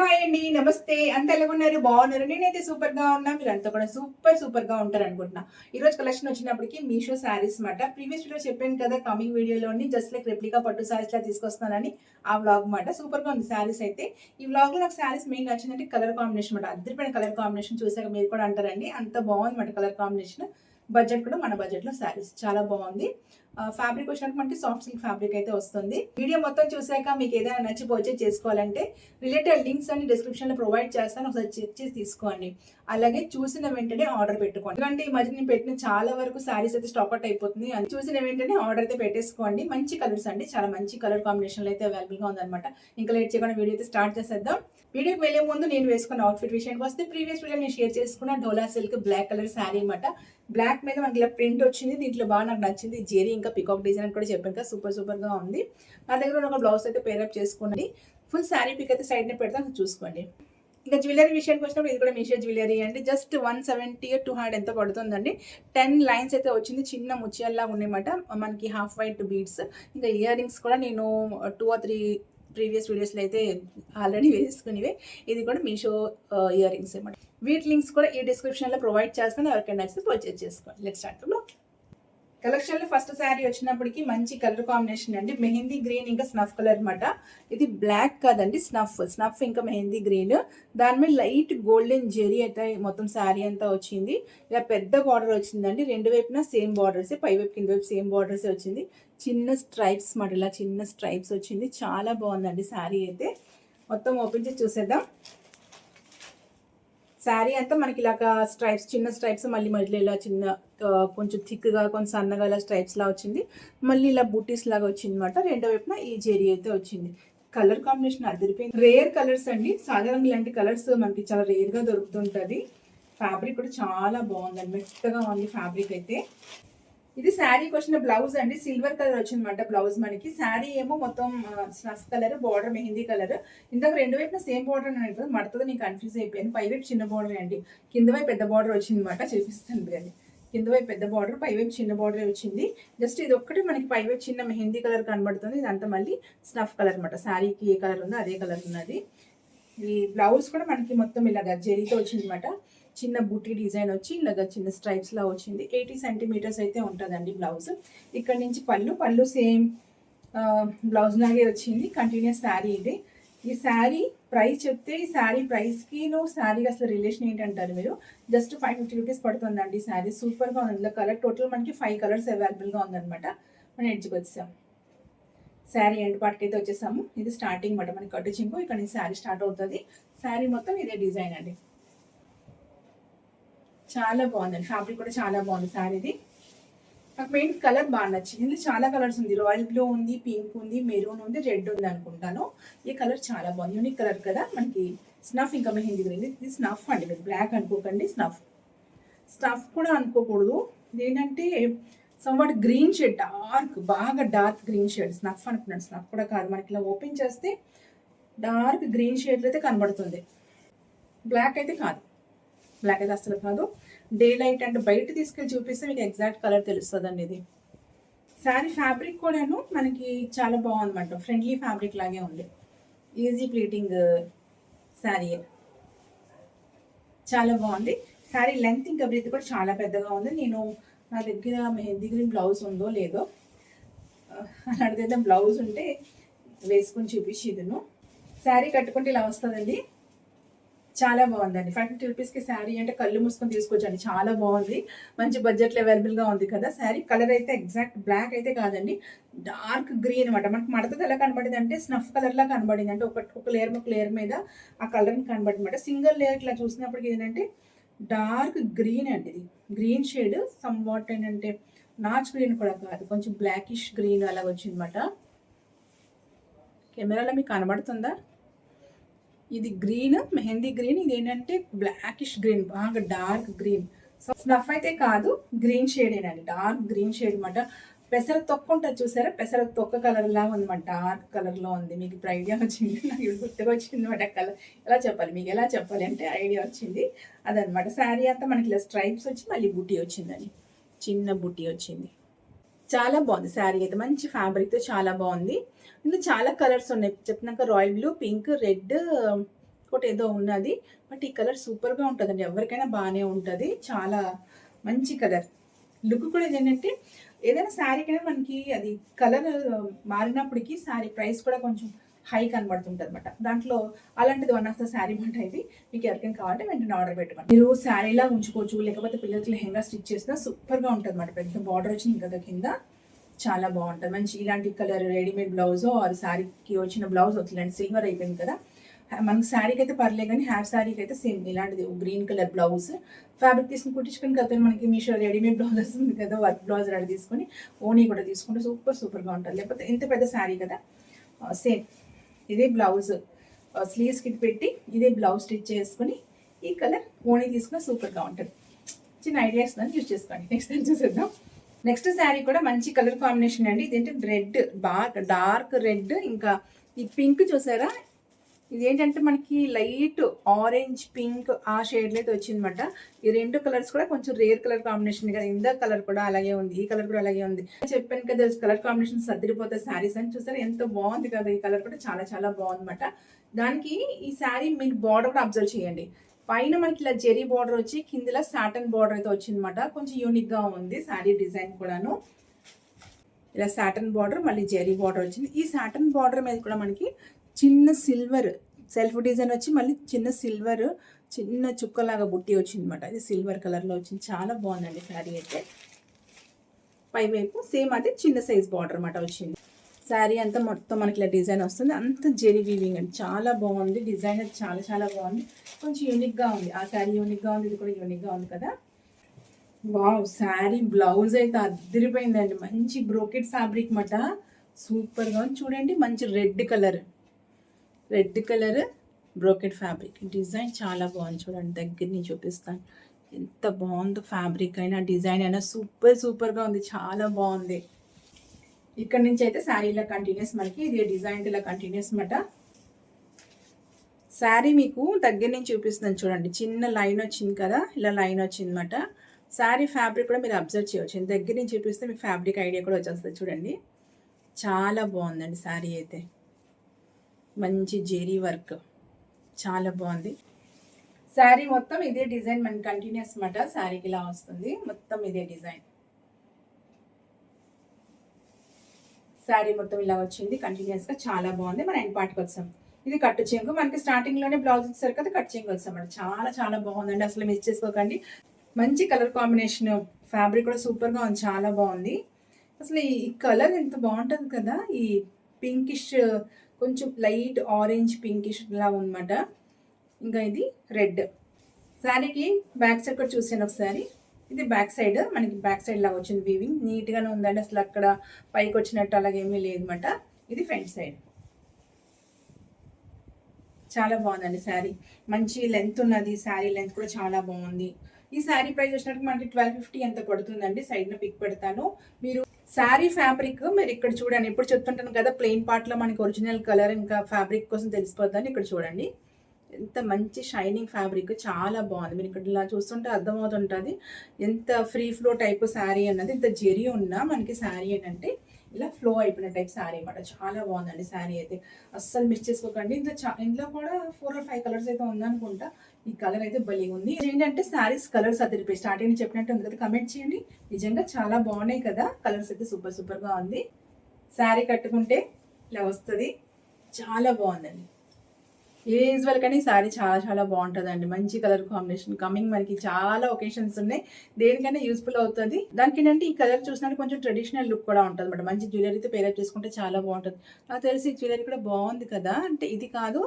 Hi అండి, నమస్తే. అంత ఎలా ఉన్నారు? బాగున్నారు? నేనైతే సూపర్ గా ఉన్నా. మీరంతా కూడా సూపర్ గా ఉంటారు అనుకుంటున్నా. ఈ రోజు కలెక్షన్ వచ్చినప్పటికి మీషో శారీస్ మాట. ప్రీవియస్ వీడియో చెప్పాను కదా, కమింగ్ వీడియోలోని జస్ట్ లైక్ రెప్లికా పట్టు శారీస్ లా తీసుకొస్తానని. ఆ వ్లాగ్ మాట. సూపర్ గా ఉంది శారీస్ అయితే. ఈ వ్లాగ్ లో నాకు శారీస్ మెయిన్ నచ్చిందంటే కలర్ కాంబినేషన్ మాట. అద్దరిపోయిన కలర్ కాంబినేషన్ చూసాక మీరు కూడా అంటారండి, అంత బాగుంది మాట కలర్ కాంబినేషన్. బడ్జెట్ కూడా మన బడ్జెట్ లో శారీస్ చాలా బాగుంది. ఫ్యాబ్రిక్ వచ్చినట్టు మనకి సాఫ్ట్ సిల్క్ ఫ్యాబ్రిక్ అయితే వస్తుంది. వీడియో మొత్తం చూసాక మీకు ఏదైనా నచ్చి పర్చేజ్ చేసుకోవాలంటే రిలేటెడ్ లింక్స్ అన్ని డిస్క్రిప్షన్ లో ప్రొవైడ్ చేస్తాను, ఒకసారి చెక్ చేసి తీసుకోండి. అలాగే చూసిన వెంటనే ఆర్డర్ పెట్టుకోండి. ఎందుకంటే ఈ మధ్య నేను పెట్టిన చాలా వరకు శారీస్ అయితే స్టాక్ అవుట్ అయిపోతుంది. అది చూసిన వెంటనే ఆర్డర్ అయితే పెట్టేసుకోండి. మంచి కలర్స్ అండి, చాలా మంచి కలర్ కాంబినేషన్ అయితే అవైలబుల్ గా ఉందన్నమాట. ఇంకా లేట్ చేయకుండా వీడియో అయితే స్టార్ట్ చేసేద్దాం. వీడియోకి వెళ్లే ముందు నేను వేసుకున్న అవుట్ఫిట్ విషయానికి వస్తే, ప్రీవియస్ వీడియో నేను షేర్ చేసుకున్న డోలా సిల్క్ బ్లాక్ కలర్ శారీ అనమాట. బ్లాక్ మీద మనకి ఇలా ప్రింట్ వచ్చింది. దీంట్లో బాగా నాకు నచ్చింది జెరీ ఇంకా పికాక్ డిజైన్ కూడా చెప్పాను కదా, సూపర్ గా ఉంది. నా దగ్గర ఒక బ్లౌజ్ అయితే పేరప్ చేసుకుని ఫుల్ శారీ పిక్ అయితే సైడ్ నే పెడతాను, చూసుకోండి. ఇంకా జ్యువెలరీ విషయానికి వచ్చినప్పుడు ఇది కూడా మీషో జ్యువెలరీ అండి. జస్ట్ 170 200 ఎంత పడుతుందండి. 10 లైన్స్ అయితే వచ్చింది, చిన్న ముత్యాల్లా ఉన్నాయన్నమాట. మనకి హాఫ్ వైట్ బీడ్స్. ఇంకా ఇయర్ రింగ్స్ కూడా నేను 2 or 3 ప్రీవియస్ వీడియోస్లో అయితే ఆల్రెడీ వేసుకునివే. ఇది కూడా మీషో ఇయర్ రింగ్స్ అనమాట. వీటి లింక్స్ కూడా ఈ డిస్క్రిప్షన్లో ప్రొవైడ్ చేస్తాను, ఎవరికైనా నచ్చితే పర్చేజ్ చేసుకోండి. లెట్స్ స్టార్ట్ లో కలెక్షన్ లో ఫస్ట్ శారీ వచ్చినప్పటికి మంచి కలర్ కాంబినేషన్ అండి. మెహందీ గ్రీన్ ఇంకా స్నఫ్ కలర్ అనమాట. ఇది బ్లాక్ కాదండి, స్నఫ్ ఇంకా మెహందీ గ్రీన్. దాని మీద లైట్ గోల్డెన్ జెరీ అయితే మొత్తం శారీ అంతా వచ్చింది. ఇలా పెద్ద బార్డర్ వచ్చిందండి, రెండు వైపున సేమ్ బార్డర్స్, పై వైపు కింద వైపు సేమ్ బార్డర్స్ వచ్చింది. చిన్న స్ట్రైప్స్ మాట, ఇలా చిన్న స్ట్రైప్స్ వచ్చింది. చాలా బాగుందండి శారీ అయితే. మొత్తం ఓపెన్ చేసి చూసేద్దాం. శారీ అంతా మనకి ఇలాగా స్ట్రైప్స్, చిన్న స్ట్రైప్స్, మళ్ళీ మధ్యలో ఇలా చిన్న కొంచెం థిక్గా కొంచెం సన్నగా ఇలా స్ట్రైప్స్ లా వచ్చింది. మళ్ళీ ఇలా బూటీస్ లాగా వచ్చింది అనమాట. రెండో వైపున ఈ జెరీ అయితే వచ్చింది. కలర్ కాంబినేషన్ అదిరిపోయింది. రేర్ కలర్స్ అండి, సాధారణ ఇలాంటి కలర్స్ మనకి చాలా రేర్ గా దొరుకుతుంటది. ఫ్యాబ్రిక్ కూడా చాలా బాగుందండి, మెత్తగా ఉంది ఫ్యాబ్రిక్ అయితే. ఇది శారీకి వచ్చిన బ్లౌజ్ అండి, సిల్వర్ కలర్ వచ్చిందన్నమాట బ్లౌజ్ మనకి. శారీ ఏమో మొత్తం snuff colour, border mehndi colour. ఇందాక రెండు వైపున సేమ్ బార్డర్ అని కదా, మడతతో నేను కన్ఫ్యూజ్ అయిపోయాను. పై వైపు చిన్న బార్డర్ అండి, కింద వైపు పెద్ద బార్డర్ వచ్చిందన్నమాట. చూపిస్తాను కానీ, కింద వైపు పెద్ద బార్డర్, పై వైపు చిన్న బార్డర్ వచ్చింది. జస్ట్ ఇది ఒక్కటి మనకి పై వైపు చిన్న మెహందీ కలర్ కనబడుతుంది. ఇదంతా మళ్ళీ స్నఫ్ కలర్ అనమాట. శారీకి ఏ కలర్ ఉందో అదే కలర్ ఉన్నది. ఈ బ్లౌజ్ కూడా మనకి మొత్తం ఇలాగ జెరీతో వచ్చిందన్నమాట. చిన్న బూటీ డిజైన్ వచ్చి ఇలాగ చిన్న స్ట్రైప్స్ లా వచ్చింది. 80 సెంటీమీటర్స్ అయితే ఉంటుందండి బ్లౌజ్. ఇక్కడ నుంచి పళ్ళు సేమ్ బ్లౌజ్ లాగే వచ్చింది. కంటిన్యూస్ శారీ ఇది. ఈ శారీ ప్రైస్ చెప్తే, ఈ శారీ ప్రైస్కి శారీకి అసలు రిలేషన్ ఏంటంటారు మీరు? జస్ట్ 550 రూపీస్ పడుతుందండి. శారీ సూపర్గా ఉంది. ఇందులో కలర్ టోటల్ మనకి 5 కలర్స్ అవైలబుల్గా ఉందన్నమాట. మనం ఎడ్జ్కి వచ్చాం, శారీ ఎండ్ పార్ట్కి అయితే వచ్చేసాము. ఇది స్టార్టింగ్ మాట, మనకి కట్టు చింపు ఇక్కడ నుంచి శారీ స్టార్ట్ అవుతుంది. శారీ మొత్తం ఇదే డిజైన్ అండి. చాలా బాగుందండి, ఫ్యాబ్రిక్ కూడా చాలా బాగుంది శారీది. నాకు మెయిన్ కలర్ బాగా నచ్చింది. ఇందులో చాలా కలర్స్ ఉంది, రాయల్ బ్లూ ఉంది, పింక్ ఉంది, మెరూన్ ఉంది, రెడ్ ఉంది అనుకుంటాను. ఈ కలర్ చాలా బాగుంది, యూనిక్ కలర్ కదా మనకి. స్నఫ్ ఇంకా మెహందీ గ్రీన్. ఇది స్నఫ్ అండి, మీరు బ్లాక్ అనుకోకండి. స్నఫ్ కూడా అనుకోకూడదు. ఏంటంటే సమ్వాట్ గ్రీన్ షేడ్, బాగా డార్క్ గ్రీన్ షేడ్. స్నఫ్ అనుకున్నాను, స్నఫ్ కూడా కాదు. మనకి ఇలా ఓపెన్ చేస్తే డార్క్ గ్రీన్ షేడ్ అయితే కనబడుతుంది. బ్లాక్ అయితే కాదు, బ్లాక్ అయితే అసలు కాదు. డే లైట్ అండ్ బయట తీసుకెళ్ళి చూపిస్తే మీకు ఎగ్జాక్ట్ కలర్ తెలుస్తుందండి. ఇది శారీ ఫ్యాబ్రిక్ కూడాను మనకి చాలా బాగుందన్నమాట. ఫ్రెండ్లీ ఫ్యాబ్రిక్ లాగే ఉంది. ఈజీ ప్లీటింగ్ శారీ, చాలా బాగుంది. శారీ లెంత్ ఇంకా బ్రీత్ కూడా చాలా పెద్దగా ఉంది. నా దగ్గర మెహందీ గ్రీన్ బ్లౌజ్ ఉందో లేదో, అలాంటిదైతే బ్లౌజ్ ఉంటే వేసుకొని చూపించేదను. శారీ కట్టుకుంటే ఇలా వస్తుందండి. చాలా బాగుందండి. 550 రూపీస్కి శారీ అంటే కళ్ళు మూసుకొని తీసుకోవచ్చండి. చాలా బాగుంది, మంచి బడ్జెట్లో అవైలబుల్గా ఉంది కదా శారీ. కలర్ అయితే ఎగ్జాక్ట్ బ్లాక్ అయితే కాదండి, డార్క్ గ్రీన్ అనమాట. మనకి మడతది ఎలా కనబడింది అంటే స్నఫ్ కలర్లా కనబడింది. అంటే ఒక లేయర్ మీద ఆ కలర్ని కనబడింది అనమాట. సింగిల్ లేయర్ ఇట్లా చూసినప్పటికి ఏంటంటే డార్క్ గ్రీన్ అండి. ఇది గ్రీన్ షేడ్, సమ్ వాట్ ఏంటంటే నాచ్ గ్రీన్ కూడా కాదు, కొంచెం బ్లాకిష్ గ్రీన్ అలా వచ్చిందన్నమాట. కెమెరాలో మీకు కనబడుతుందా? ఇది గ్రీన్, మెహందీ గ్రీన్. ఇది ఏంటంటే బ్లాకిష్ గ్రీన్, బాగా డార్క్ గ్రీన్. సో స్నఫ్ అయితే కాదు, గ్రీన్ షేడ్ ఏనండి, డార్క్ గ్రీన్ షేడ్ అనమాట. పెసర తొక్క ఉంటుంది చూసారా, పెసర తొక్క కలర్ లాగా ఉందన్నమాట. డార్క్ కలర్ లో ఉంది. మీకు ఇప్పుడు ఐడియా వచ్చింది, నాకు ఇప్పుడు గుర్తుగా వచ్చింది అనమాట. కలర్ ఎలా చెప్పాలి, మీకు ఎలా చెప్పాలి అంటే ఐడియా వచ్చింది అదనమాట. శారీ అంతా మనకి ఇలా స్ట్రైప్స్ వచ్చి మళ్ళీ బుట్టి వచ్చిందని, చిన్న బుట్టి వచ్చింది. చాలా బాగుంది శారీ అయితే, మంచి ఫ్యాబ్రిక్తో చాలా బాగుంది. ఇందులో చాలా కలర్స్ ఉన్నాయి చెప్పినాక. రాయల్ బ్లూ, పింక్, రెడ్ ఇంకోటి ఏదో ఉన్నది. బట్ ఈ కలర్ సూపర్గా ఉంటుందండి, ఎవరికైనా బాగానే ఉంటుంది. చాలా మంచి కలర్. లుక్ కూడా ఏంటంటే ఏదైనా శారీకైనా మనకి అది కలర్ మారినప్పటికీ శారీ ప్రైస్ కూడా కొంచెం హై కనబడుతుంటుంది అనమాట. దాంట్లో అలాంటిది వన్ ఆఫ్ ద శారీ మాట ఇది. మీకు ఎవరికైనా కావాలంటే వెంటనే ఆర్డర్ పెట్టుకోండి. మీరు శారీలా ఉంచుకోవచ్చు, లేకపోతే పిల్లలకి లెహంగా స్టిచ్ చేసినా సూపర్గా ఉంటుంది అనమాట. పెద్ద బార్డర్ వచ్చింది కదా కింద, చాలా బాగుంటుంది. మంచి ఇలాంటి కలర్ రెడీమేడ్ బ్లౌజ్ ఆర్ శారీకి వచ్చిన బ్లౌజ్ ఇలాంటి సిల్వర్ అయిపోయింది కదా, మనకి శారీకి అయితే పర్లేదు కానీ హ్యాఫ్ శారీకి అయితే సేమ్ ఇలాంటిది గ్రీన్ కలర్ బ్లౌజ్ ఫ్యాబ్రిక్ తీసుకుని కుట్టించుకుని కదా, మనకి మీషో రెడీమేడ్ బ్లౌజ్ వస్తుంది కదా, వర్క్ బ్లౌజ్ రెడీ తీసుకొని ఓనీ కూడా తీసుకుంటే సూపర్గా ఉంటుంది. లేకపోతే ఇంత పెద్ద శారీ కదా, సేమ్ ఇదే బ్లౌజ్ స్లీవ్స్కి పెట్టి ఇదే బ్లౌజ్ స్టిచ్ చేసుకుని ఈ కలర్ ఓనీ తీసుకుని సూపర్గా ఉంటుంది. చిన్న ఐడియాస్ యూజ్ చేసుకోండి. నెక్స్ట్ టైం చూసేద్దాం. నెక్స్ట్ శారీ కూడా మంచి కలర్ కాంబినేషన్ అండి. ఇదేంటి రెడ్, డార్క్ రెడ్, ఇంకా ఈ పింక్ చూసారా, ఇదేంటంటే మనకి లైట్ ఆరెంజ్ పింక్ ఆ షేడ్లో అయితే వచ్చిందన్నమాట. ఈ రెండు కలర్స్ కూడా కొంచెం రేర్ కలర్ కాంబినేషన్ కదా, ఇందా కలర్ కూడా అలాగే ఉంది, ఈ కలర్ కూడా అలాగే ఉంది. చెప్పాను కదా కలర్ కాంబినేషన్ సర్దిరిపోతే శారీస్ అని. చూసారా ఎంత బాగుంది కదా, ఈ కలర్ కూడా చాలా చాలా బాగుందన్నమాట. దానికి ఈ శారీ మీకు బార్డర్ కూడా అబ్జర్వ్ చేయండి. పైన మనకి ఇలా జెరీ బార్డర్ వచ్చి కిందలా సాటన్ బార్డర్ అయితే వచ్చిందన్నమాట. కొంచెం యూనిక్గా ఉంది శారీ డిజైన్ కూడాను. ఇలా సాటన్ బార్డర్ మళ్ళీ జెరీ బార్డర్ వచ్చింది. ఈ సాటన్ బార్డర్ మీద కూడా మనకి చిన్న సిల్వర్ సెల్ఫ్ డిజైన్ వచ్చి మళ్ళీ చిన్న సిల్వర్ చిన్న చుక్కలాగా బుట్టి వచ్చింది అనమాట. ఇది సిల్వర్ కలర్లో వచ్చింది, చాలా బాగుందండి శారీ అయితే. పైవైపు సేమ్ అది చిన్న సైజ్ బార్డర్ అనమాట వచ్చింది. శారీ అంతా మొత్తం మనకి ఇలా డిజైన్ వస్తుంది, అంత జెరీ వీవింగ్ అండి, చాలా బాగుంది. డిజైన్ అయితే చాలా చాలా బాగుంది, కొంచెం యూనిక్గా ఉంది. ఆ శారీ యూనిక్గా ఉంది, ఇది కూడా యూనిక్గా ఉంది కదా. వావ్, శారీ బ్లౌజ్ అయితే అదిరిపోయిందండి. మంచి బ్రోకెట్ ఫ్యాబ్రిక్ మాట, సూపర్గా ఉంది. చూడండి మంచి red colour brocade fabric, design చాలా బాగుంది. చూడండి దగ్గర నుంచి చూపిస్తాను, ఎంత బాగుందో. ఫ్యాబ్రిక్ అయినా డిజైన్ అయినా సూపర్గా ఉంది, చాలా బాగుంది. ఇక్కడ నుంచి అయితే శారీ ఇలా కంటిన్యూస్, మనకి ఇది డిజైన్ ఇలా కంటిన్యూస్ మాట. శారీ మీకు దగ్గర నుంచి చూపిస్తున్నాను చూడండి, చిన్న లైన్ వచ్చింది కదా, ఇలా లైన్ వచ్చింది అనమాట. శారీ ఫ్యాబ్రిక్ కూడా మీరు అబ్జర్వ్ చేయవచ్చు, దగ్గర నుంచి చూపిస్తే మీకు ఫ్యాబ్రిక్ ఐడియా కూడా వచ్చేస్తుంది. చూడండి చాలా బాగుందండి శారీ అయితే, మంచి జెరీ వర్క్, చాలా బాగుంది. శారీ మొత్తం ఇదే డిజైన్ మనకి కంటిన్యూస్ మాట. శారీకి ఇలా వస్తుంది, మొత్తం ఇదే డిజైన్. శారీ మొత్తం ఇలా వచ్చింది కంటిన్యూస్గా, చాలా బాగుంది. మన ఎండ్ పార్ట్కి వచ్చాం. ఇది కట్టు చెంగు, మనకి స్టార్టింగ్లోనే బ్లౌజ్ ఇచ్చారు కదా, కట్టు చెంగు వచ్చామండి. చాలా చాలా బాగుందండి, అసలు మిస్ చేసుకోకండి. మంచి కలర్ కాంబినేషన్, ఫ్యాబ్రిక్ కూడా సూపర్గా ఉంది, చాలా బాగుంది. అసలు ఈ కలర్ ఎంత బాగుంటుంది కదా, ఈ పింకిష్ కొంచెం లైట్ ఆరెంజ్ పింకిష్ లా ఉందన్నమాట. ఇంకా ఇది రెడ్. శారీకి బ్యాక్ సైడ్ కూడా చూసాను ఒకసారి, ఇది బ్యాక్ సైడ్, మనకి బ్యాక్ సైడ్ లాగా వచ్చింది వీవింగ్, నీట్గానే ఉందండి. అసలు అక్కడ పైకి వచ్చినట్టు అలాగేమీ లేదన్నమాట. ఇది ఫ్రంట్ సైడ్, చాలా బాగుందండి శారీ. మంచి లెంత్ ఉన్నది, శారీ లెంత్ కూడా చాలా బాగుంది. ఈ శారీ ప్రైస్ వచ్చినట్టు మనకి 1250 ఎంత పడుతుందండి, సైడ్లో పిక్ పెడతాను. మీరు శారీ ఫ్యాబ్రిక్ మీరు ఇక్కడ చూడండి, ఇప్పుడు చెప్తుంటాను కదా ప్లెయిన్ పార్ట్లో మనకి ఒరిజినల్ కలర్ ఇంకా ఫ్యాబ్రిక్ కోసం తెలిసిపోద్దని. ఇక్కడ చూడండి ఎంత మంచి షైనింగ్ ఫ్యాబ్రిక్, చాలా బాగుంది. మీరు ఇక్కడ ఇలా చూస్తుంటే అర్థమవుతుంటుంది ఎంత ఫ్రీ ఫ్లో టైప్ శారీ అన్నది. ఇంత జెరీ ఉన్నా మనకి శారీ ఏంటంటే ఇలా ఫ్లో అయిపోయిన టైప్ శారీ అనమాట. చాలా బాగుందండి శారీ అయితే, అస్సలు మిస్ చేసుకోకండి. ఇందులో కూడా 4 or 5 కలర్స్ అయితే ఉందనుకుంటా. ఈ కలర్ అయితే భలే ఉంది. ఏంటంటే శారీస్ కలర్స్ అదిరిపోయి స్టార్టింగ్ చెప్పినట్టు ఉంది కదా, కమెంట్ చేయండి. నిజంగా చాలా బాగున్నాయి కదా, కలర్స్ అయితే సూపర్గా ఉంది. శారీ కట్టుకుంటే ఇలా వస్తుంది, చాలా బాగుందండి. యూజువల్ కానీ శారీ చాలా చాలా బాగుంటుందండి, మంచి కలర్ కాంబినేషన్. కమింగ్ మనకి చాలా ఒకేషన్స్ ఉన్నాయి, దేనికైనా యూస్ఫుల్ అవుతుంది. దానికి ఏంటంటే ఈ కలర్ చూసినట్టు కొంచెం ట్రెడిషనల్ లుక్ కూడా ఉంటుంది అనమాట. మంచి జ్యువెలరీతో పేరప్ చేసుకుంటే చాలా బాగుంటుంది. నాకు తెలిసి జ్యువెలరీ కూడా బాగుంది కదా, అంటే ఇది కాదు,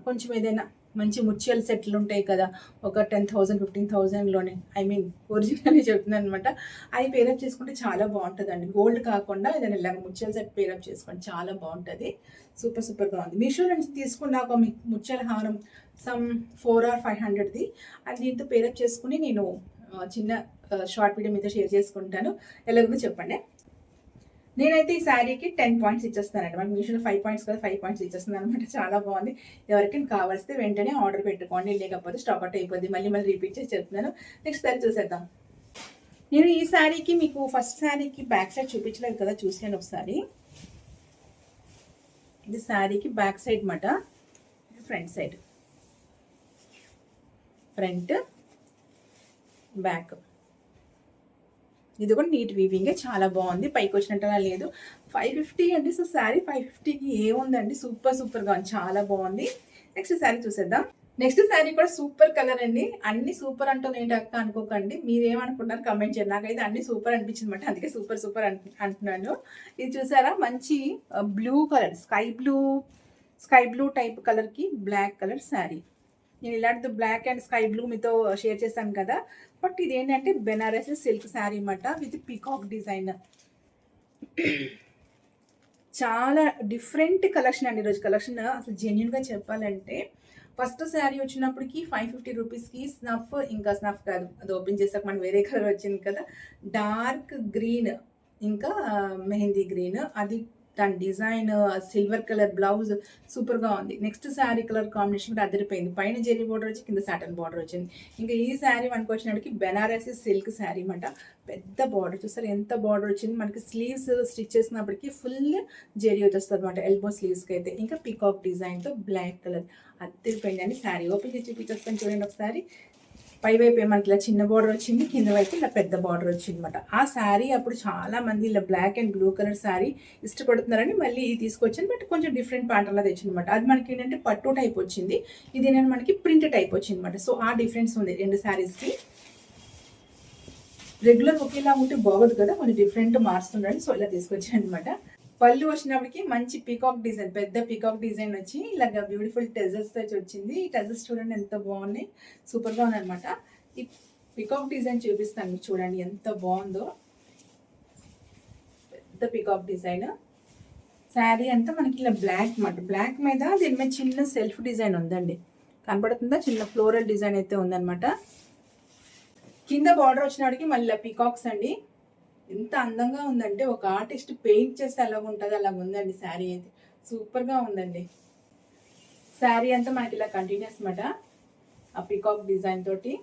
కొంచెం ఏదైనా మంచి ముత్యాల సెట్లు ఉంటాయి కదా, ఒక 10,000 15,000లోనే, ఐ మీన్ ఒరిజినల్ చెప్తున్నాను అనమాట. అవి పేరప్ చేసుకుంటే చాలా బాగుంటుందండి. గోల్డ్ కాకుండా ఏదైనా ఇలాగ ముత్యాల సెట్ పేరప్ చేసుకోండి, చాలా బాగుంటుంది. సూపర్గా ఉంది. మీషో నుంచి తీసుకున్న ఒక ముత్యాల హారం సమ్ 400 or 500ది, అది దీంతో పేరప్ చేసుకుని నేను చిన్న షార్ట్ వీడియో మీద షేర్ చేసుకుంటాను, ఎలాగో చెప్పండి. నేనైతే ఈ శారీకి 10 పాయింట్స్ ఇచ్చేస్తానండి. మనకి మీషోలో 5 పాయింట్స్ కదా, 5 పాయింట్స్ ఇచ్చేస్తున్నాను అనమాట. చాలా బాగుంది. ఎవరికైనా కావాల్స్తే వెంటనే ఆర్డర్ పెట్టుకోండి, లేకపోతే స్టాక్ అవుట్ అయిపోద్ది. మళ్ళీ రిపీట్ చేసి చెప్తున్నాను. నెక్స్ట్ సారీ చూసేద్దాం. నేను ఈ శారీకి మీకు ఫస్ట్ శారీకి బ్యాక్ సైడ్ చూపించలేదు కదా, చూసాను ఒకసారి. ఇది శారీకి బ్యాక్ సైడ్ మాట, ఫ్రంట్ సైడ్. Front, back. ఇది కూడా నీట్ వీవింగే, చాలా బాగుంది. పైకి వచ్చినట్టుగా లేదు. 550 అండి. సో శారీ 550కి ఏముందండి, సూపర్గా ఉంది, చాలా బాగుంది. నెక్స్ట్ శారీ చూసేద్దాం. నెక్స్ట్ శారీ కూడా సూపర్ కలర్ అండి. అన్ని సూపర్ అంటుంది ఏంటి అక్క అనుకోకండి, మీరేమనుకుంటున్నారు కమెంట్ చేయండి. నాకైతే అన్ని సూపర్ అనిపించింది అనమాట, అందుకే సూపర్ అంటున్నాను. ఇది చూసారా, మంచి blue colour, sky blue type కలర్కి బ్లాక్ కలర్ శారీ. నేను ఇలాంటి బ్లాక్ అండ్ స్కై బ్లూ మీతో షేర్ చేశాను కదా, బట్ ఇది ఏంటంటే బెనారస్ సిల్క్ శారీ అన్నమాట విత్ పీకాక్ డిజైన్. చాలా డిఫరెంట్ కలెక్షన్ అండి ఈరోజు. కలెక్షన్ అసలు జెన్యున్గా చెప్పాలంటే, ఫస్ట్ శారీ వచ్చినప్పటికి 550 రూపీస్కి స్నఫ్, ఇంకా స్నఫ్ కాదు, అది ఓపెన్ చేసాక మనకి వేరే కలర్ వచ్చింది కదా, డార్క్ గ్రీన్ ఇంకా మెహందీ గ్రీన్, అది దాని డిజైన్, సిల్వర్ కలర్ బ్లౌజ్ సూపర్గా ఉంది. నెక్స్ట్ శారీ కలర్ కాంబినేషన్ కూడా అదిరిపోయింది. పైన జెరీ బార్డర్ వచ్చి కింద సాటన్ బార్డర్ వచ్చింది. ఇంకా ఈ శారీ మనకు వచ్చినప్పటికి బెనారసీ సిల్క్ శారీ అనమాట. పెద్ద బార్డర్ చూస్తారు ఎంత బార్డర్ వచ్చింది. మనకి స్లీవ్స్ స్టిచ్ చేసినప్పటికీ ఫుల్ జెరీ వచ్చేస్తుంది అనమాట ఎల్బో స్లీవ్స్కి అయితే. ఇంకా పీకాక్ డిజైన్తో బ్లాక్ కలర్ అదిరిపోయింది అండి. శారీ ఓపెన్ చేసి చూపించేస్తాను చూడండి ఒకసారి. పై వైపు మనకి ఇలా చిన్న బార్డర్ వచ్చింది, కింద వైపు ఇలా పెద్ద బార్డర్ వచ్చింది అనమాట. ఆ శారీ అప్పుడు చాలా మంది ఇలా black and blue colour sari ఇష్టపడుతున్నారని మళ్ళీ ఇది తీసుకొచ్చాను, బట్ కొంచెం డిఫరెంట్ ప్యాటర్న్లో తెచ్చింది అనమాట. అది మనకి ఏంటంటే పట్టు టైప్ వచ్చింది, ఇది నేను మనకి ప్రింట్ టైప్ వచ్చింది అనమాట. సో ఆ డిఫరెన్స్ ఉంది రెండు శారీస్కి. రెగ్యులర్ ఒకేలా ఉంటే బాగోదు కదా, కొంచెం డిఫరెంట్ మారుస్తుండీ, సో ఇలా తీసుకొచ్చాను అనమాట. పళ్ళు వచ్చినప్పటికి మంచి పీకాక్ డిజైన్, పెద్ద పీకాక్ డిజైన్ వచ్చి ఇలాగ బ్యూటిఫుల్ టెజల్స్ వచ్చింది. ఈ టెజల్స్ చూడండి ఎంత బాగున్నాయి, సూపర్గా ఉన్నాయి అనమాట. ఈ పీకాక్ డిజైన్ చూపిస్తాను మీకు, చూడండి ఎంత బాగుందో. పెద్ద పీకాక్ డిజైన్ శారీ అంతా మనకి ఇలా బ్లాక్ అన్నమాట. బ్లాక్ మీద దీని మీద చిన్న సెల్ఫ్ డిజైన్ ఉందండి, కనపడుతుందా, చిన్న ఫ్లోరల్ డిజైన్ అయితే ఉందన్నమాట. కింద బార్డర్ వచ్చినప్పటికి మళ్ళీ పీకాక్స్ అండి. ఎంత అందంగా ఉందంటే ఒక ఆర్టిస్ట్ పెయింట్ చేస్తే ఎలా ఉంటుంది అలా ఉందండి శారీ అయితే. సూపర్గా ఉందండి. శారీ అంతా మనకి ఇలా కంటిన్యూస్ అనమాట. ఆ పీకాక్ డిజైన్ తోటి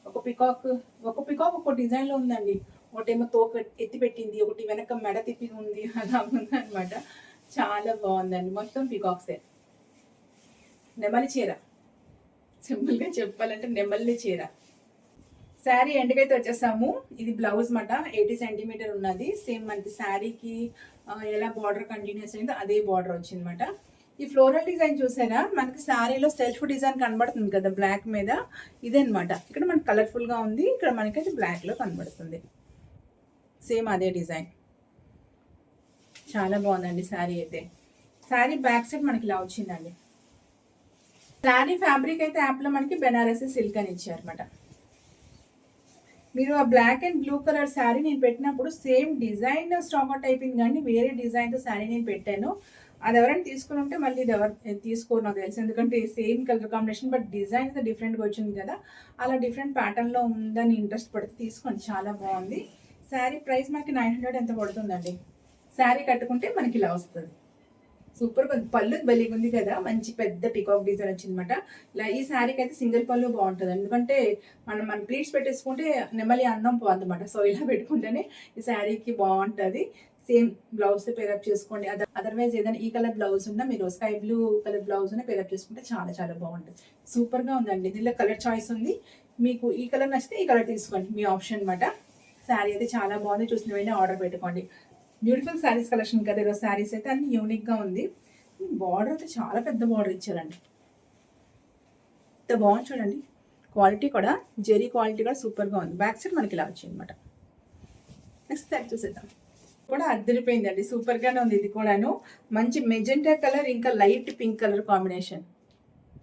ఒక పీకాక్ ఒక డిజైన్లో ఉందండి. ఒకటేమో తోక ఎత్తి పెట్టింది, ఒకటి వెనక మెడ తిప్పి ఉంది, అలా ఉందన్నమాట. చాలా బాగుందండి. మొత్తం పీకాక్సే. నెమలి చీర, సింపుల్గా చెప్పాలంటే నెమలి చీర. శారీ ఎండ్కైతే వచ్చేసాము. ఇది బ్లౌజ్ మాట 80 సెంటీమీటర్ ఉన్నది. సేమ్ మనకి శారీకి ఎలా బార్డర్ కంటిన్యూస్ అయిందో అదే బార్డర్ వచ్చిందన్నమాట. ఈ ఫ్లోరల్ డిజైన్ చూసారా, మనకి శారీలో సెల్ఫ్ డిజైన్ కనబడుతుంది కదా బ్లాక్ మీద, ఇదే అనమాట. ఇక్కడ మనకి కలర్ఫుల్గా ఉంది, ఇక్కడ మనకైతే బ్లాక్లో కనబడుతుంది. సేమ్ అదే డిజైన్, చాలా బాగుందండి శారీ అయితే. శారీ బ్యాక్ సైడ్ మనకి ఇలా వచ్చిందండి. శారీ ఫ్యాబ్రిక్ అయితే యాప్లో మనకి బెనారసీ సిల్క్ అని ఇచ్చారన్నమాట. మీరు ఆ black and blue colour sari నేను పెట్టినప్పుడు సేమ్ డిజైన్ స్టాక్ అవుట్ అయిపోయింది, కానీ వేరే డిజైన్తో శారీ నేను పెట్టాను. అది ఎవరైనా తీసుకుని ఉంటే మళ్ళీ ఇది ఎవరు తీసుకోరు నాకు తెలుసు, ఎందుకంటే same colour combination but design అయితే డిఫరెంట్గా వచ్చింది కదా, అలా డిఫరెంట్ ప్యాటర్న్లో ఉందని ఇంట్రెస్ట్ పడితే తీసుకోండి, చాలా బాగుంది. శారీ ప్రైస్ మనకి 900 ఎంత పడుతుందండి. శారీ కట్టుకుంటే మనకి ఇలా వస్తుంది. సూపర్గా ఉంది. పళ్ళు బలిగా ఉంది కదా, మంచి పెద్ద పికాక్ డిజైన్ వచ్చిందనమాట. ఇలా ఈ శారీకి అయితే సింగిల్ పళ్ళు బాగుంటుంది, ఎందుకంటే మనం ప్లీట్స్ పెట్టేసుకుంటే నెమలి అందం పోదన్నమాట. సో ఇలా పెట్టుకుంటేనే ఈ శారీకి బాగుంటుంది. సేమ్ బ్లౌజ్ పేరప్ చేసుకోండి. అదర్వైజ్ ఏదైనా ఈ కలర్ బ్లౌజ్ ఉన్నా మీరు స్కై బ్లూ కలర్ బ్లౌజ్ ఉన్నా పేరప్ చేసుకుంటే చాలా చాలా బాగుంటుంది. సూపర్గా ఉందండి. దీనిలో కలర్ చాయిస్ ఉంది, మీకు ఈ కలర్ నచ్చితే ఈ కలర్ తీసుకోండి, మీ ఆప్షన్ అనమాట. శారీ అయితే చాలా బాగుంది, చూసిన వెంటనే ఆర్డర్ పెట్టుకోండి. బ్యూటిఫుల్ శారీస్ కలెక్షన్ కదా ఈరోజు. శారీస్ అయితే అన్ని యూనిక్గా ఉంది. బార్డర్ అయితే చాలా పెద్ద బార్డర్ ఇచ్చారండి, ఎంత బాగుంది చూడండి. క్వాలిటీ కూడా జెరీ క్వాలిటీ కూడా సూపర్గా ఉంది. బ్యాక్ సైడ్ మనకి ఇలా వచ్చింది అనమాట. నెక్స్ట్ శారీ చూసేద్దాం. కూడా అద్దరిపోయిందండి, సూపర్గానే ఉంది. ఇది కూడాను మంచి మెజెంటా కలర్ ఇంకా లైట్ పింక్ కలర్ కాంబినేషన్.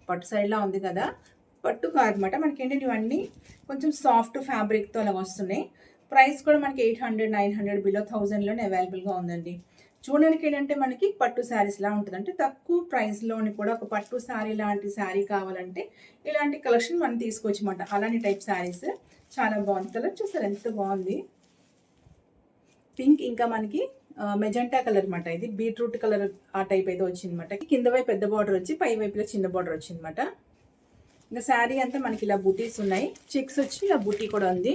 పట్టు సైడ్లా ఉంది కదా, పట్టు కాదనమాట మనకి. ఏంటంటే ఇవన్నీ కొంచెం సాఫ్ట్ ఫ్యాబ్రిక్తో అలా వస్తున్నాయి. ప్రైస్ కూడా మనకి 800, 900 బిలో 1000లోనే అవైలబుల్గా ఉందండి. చూడడానికి ఏంటంటే మనకి పట్టు శారీస్ లా ఉంటుంది, అంటే తక్కువ ప్రైస్లోని కూడా ఒక పట్టు శారీ లాంటి శారీ కావాలంటే ఇలాంటి కలెక్షన్ మనం తీసుకోవచ్చమాట. అలాంటి టైప్ శారీస్ చాలా బాగుంది. కలర్ చూసారు ఎంత బాగుంది, పింక్ ఇంకా మనకి మెజెంటా కలర్ అనమాట. ఇది బీట్రూట్ కలర్ ఆ టైప్ అయితే వచ్చిందన్నమాట. కింద వైపు పెద్ద బార్డర్ వచ్చి పై వైపులో చిన్న బార్డర్ వచ్చిందన్నమాట. ఇంకా శారీ అంతా మనకి ఇలా బుటీస్ ఉన్నాయి, చెక్స్ వచ్చి ఇలా బుటీ కూడా ఉంది.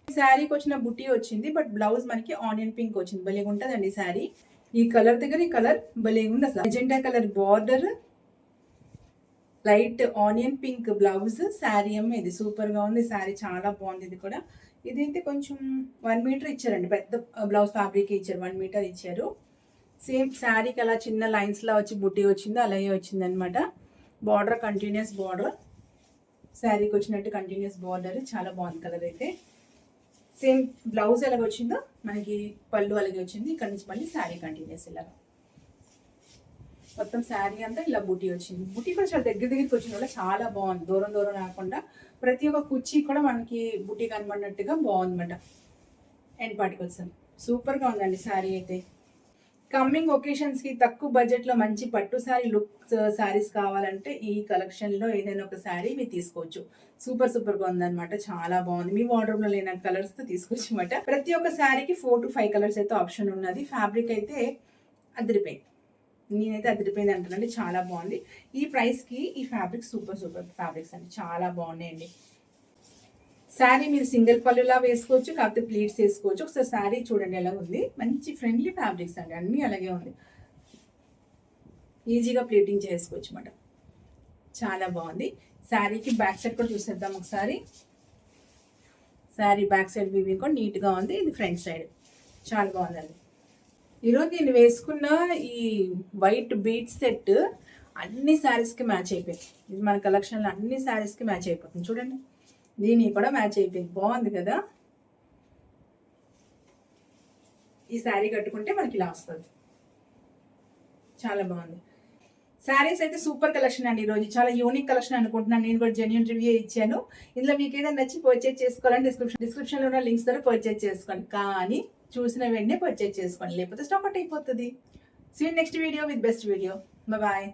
శారీకి వచ్చిన బుటీ వచ్చింది, బట్ బ్లౌజ్ మనకి ఆనియన్ పింక్ వచ్చింది. భలేగా ఉంటుందండి శారీ. ఈ కలర్ దగ్గర ఈ కలర్ భలేగా ఉంది అసలు. Magenta colour border, light onion pink blouse, sari ఏమో ఇది సూపర్గా ఉంది. శారీ చాలా బాగుంది. ఇది కూడా ఇదైతే కొంచెం 1 మీటర్ ఇచ్చారండి, పెద్ద బ్లౌజ్ ఫ్యాబ్రిక్ ఇచ్చారు, 1 మీటర్ ఇచ్చారు. సేమ్ శారీకి అలా చిన్న లైన్స్లా వచ్చి బుట్టి వచ్చింది, అలాగే వచ్చింది అనమాట. బార్డర్ కంటిన్యూస్ బార్డర్, శారీకి వచ్చినట్టు కంటిన్యూస్ బార్డర్, చాలా బాగుంది కలర్ అయితే. సేమ్ బ్లౌజ్ ఎలాగ వచ్చిందో మనకి పళ్ళు అలాగే వచ్చింది. ఇక్కడ నుంచి మళ్ళీ శారీ కంటిన్యూస్ ఇలాగా మొత్తం శారీ అంతా ఇలా బుటీ వచ్చింది. బుటీ కూడా చాలా దగ్గరికి వచ్చిన వల్ల చాలా బాగుంది, దూరం దూరం రాకుండా ప్రతి ఒక్క కుర్చీ కూడా మనకి బుటీ కనబడినట్టుగా బాగుందన్నమాట. ఎండ్ పార్ట్కి వచ్చాను, సూపర్గా ఉందండి శారీ అయితే. కమ్మింగ్ ఒకేషన్స్కి తక్కువ బడ్జెట్లో మంచి పట్టు శారీ లుక్ శారీస్ కావాలంటే ఈ కలెక్షన్లో ఏదైనా ఒక శారీ మీరు తీసుకోవచ్చు. సూపర్గా ఉందన్నమాట, చాలా బాగుంది. మీ వార్డ్రోబ్లో లేని కలర్స్తో తీసుకోవచ్చు అనమాట. ప్రతి ఒక్క శారీకి 4 to 5 కలర్స్ అయితే ఆప్షన్ ఉన్నది. ఫ్యాబ్రిక్ అయితే అదిరిపోయింది, నేనైతే అదిరిపోయింది అంటానండి, చాలా బాగుంది. ఈ ప్రైస్కి ఈ ఫ్యాబ్రిక్ సూపర్ ఫ్యాబ్రిక్స్ అండి, చాలా బాగున్నాయండి. శారీ మీరు సింగిల్ పళ్ళులా వేసుకోవచ్చు, కాకపోతే ప్లీట్స్ వేసుకోవచ్చు. ఒకసారి శారీ చూడండి ఎలా ఉంది, మంచి ఫ్రెండ్లీ ఫ్యాబ్రిక్స్ అండి, అన్నీ అలాగే ఉంది. ఈజీగా ప్లీటింగ్ చేసుకోవచ్చు అన్నమాట, చాలా బాగుంది. శారీకి బ్యాక్ సైడ్ కూడా చూసేద్దాం ఒకసారి. శారీ బ్యాక్ సైడ్ వీవింగ్ కూడా నీట్గా ఉంది. ఇది ఫ్రంట్ సైడ్, చాలా బాగుందండి. ఈరోజు నేను వేసుకున్న ఈ వైట్ బీట్ సెట్ అన్ని శారీస్కి మ్యాచ్ అయిపోయింది. ఇది మన కలెక్షన్లో అన్ని శారీస్కి మ్యాచ్ అయిపోతుంది. చూడండి, దీనికి కూడా మ్యాచ్ అయిపోయింది, బాగుంది కదా. ఈ శారీ కట్టుకుంటే మనకి ఇలా వస్తుంది, చాలా బాగుంది. శారీస్ అయితే సూపర్ కలెక్షన్ అండి. ఈరోజు చాలా యూనిక్ కలెక్షన్ అనుకుంటున్నాను. నేను కూడా జెన్యూన్ రివ్యూ ఇచ్చాను. ఇందులో మీకు ఏదైనా నచ్చి పర్చేజ్ చేసుకోవాలని డిస్క్రిప్షన్లో ఉన్న లింక్స్ ద్వారా పర్చేజ్ చేసుకోండి. కానీ చూసిన వెంటనే పర్చేజ్ చేసుకోండి, లేకపోతే స్టాక్ అవుట్ అయిపోతుంది. See you next video with best video. Bye.